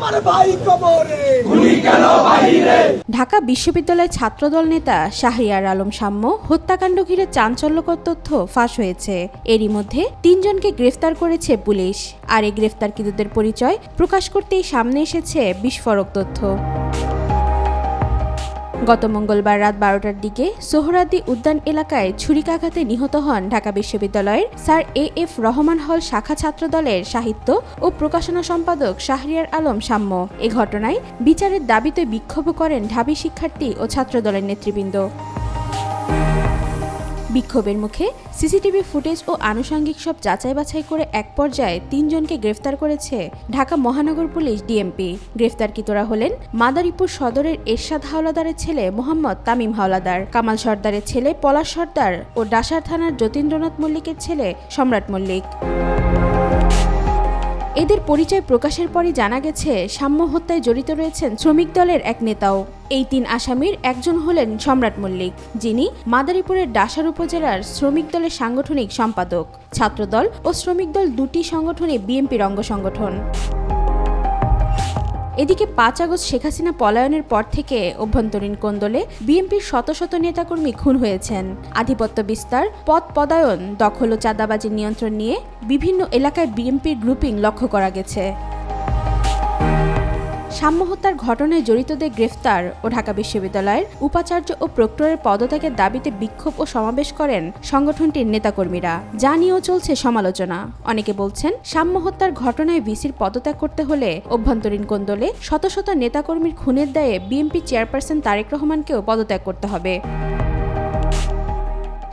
আমার ভাই কবরে গুলি কেন বাইরে। ঢাকা বিশ্ববিদ্যালয়ের ছাত্রদল নেতা শাহরিয়ার আলম সাম্য হত্যাকাণ্ড ঘিরে চাঞ্চল্যকর তথ্য ফাঁস হয়েছে। এরই মধ্যে ৩ জনকে গ্রেফতার করেছে পুলিশ। আর এই গ্রেফতারকৃতদের পরিচয় প্রকাশ করতেই সামনে এসেছে বিস্ফোরক তথ্য। গত মঙ্গলবার রাত ১২টার দিকে সোহরাওয়ার্দী উদ্যান এলাকায় ছুরিকাঘাতে নিহত হন ঢাকা বিশ্ববিদ্যালয়ের স্যার এ.এফ রহমান হল শাখা ছাত্রদলের সাহিত্য ও প্রকাশনা সম্পাদক শাহরিয়ার আলম সাম্য। এ ঘটনায় বিচারের দাবিতে বিক্ষোভ করেন ঢাবি শিক্ষার্থী ও ছাত্রদলের নেতৃবৃন্দ। বিক্ষোভের মুখে সিসিটিভি ফুটেজ ও আনুষঙ্গিক সব যাচাই বাছাই করে এক পর্যায়ে ৩ জনকে গ্রেফতার করেছে ঢাকা মহানগর পুলিশ ডিএমপি। গ্রেফতারকৃতরা হলেন মাদারীপুর সদরের এরশাদ হাওলাদারের ছেলে মোহাম্মদ তামিম হাওলাদার, কামাল সর্দারের ছেলে পলাশ সর্দার ও ডাসার থানার যতীন্দ্রনাথ মল্লিকের ছেলে সম্রাট মল্লিক। এদের পরিচয় প্রকাশের পরই জানা গেছে সাম্য হত্যায় জড়িত রয়েছেন শ্রমিক দলের এক নেতাও। এই ৩ আসামির একজন হলেন সম্রাট মল্লিক, যিনি মাদারীপুরের ডাসার উপজেলার শ্রমিক দলের সাংগঠনিক সম্পাদক। ছাত্রদল ও শ্রমিক দল দুটি সংগঠনে বিএনপির অঙ্গ সংগঠন। এদিকে ৫ আগস্ট শেখ হাসিনা পলায়নের পর থেকে অভ্যন্তরীণ কোন্দলে বিএনপির শত শত নেতাকর্মী খুন হয়েছেন। আধিপত্য বিস্তার, পদ পদায়ন, দখল ও চাঁদাবাজির নিয়ন্ত্রণ নিয়ে বিভিন্ন এলাকায় বিএনপির গ্রুপিং লক্ষ্য করা গেছে। সাম্য হত্যার ঘটনায় জড়িতদের গ্রেফতার ও ঢাকা বিশ্ববিদ্যালয়ের উপাচার্য ও প্রক্টরের পদত্যাগের দাবিতে বিক্ষোভ ও সমাবেশ করেন সংগঠনটির নেতাকর্মীরা। যা নিয়েও চলছে সমালোচনা। অনেকে বলছেন সাম্য হত্যার ঘটনায় ভিসির পদত্যাগ করতে হলে অভ্যন্তরীণ কোন্দলে শত শত নেতাকর্মীর খুনের দায়ে বিএনপি চেয়ারপারসন তারেক রহমানকেও পদত্যাগ করতে হবে।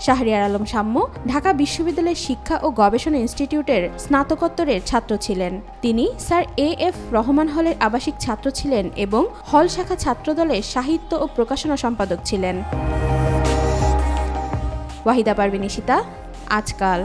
শাহরিয়ার আলম সাম্য ঢাকা বিশ্ববিদ্যালয়ের শিক্ষা ও গবেষণা ইনস্টিটিউটের স্নাতকোত্তরের ছাত্র ছিলেন। তিনি স্যার এ.এফ রহমান হলের আবাসিক ছাত্র ছিলেন এবং হল শাখা ছাত্রদলের সাহিত্য ও প্রকাশনা সম্পাদক ছিলেন। ওয়াহিদা পারভীন ইশিতা, আজকাল।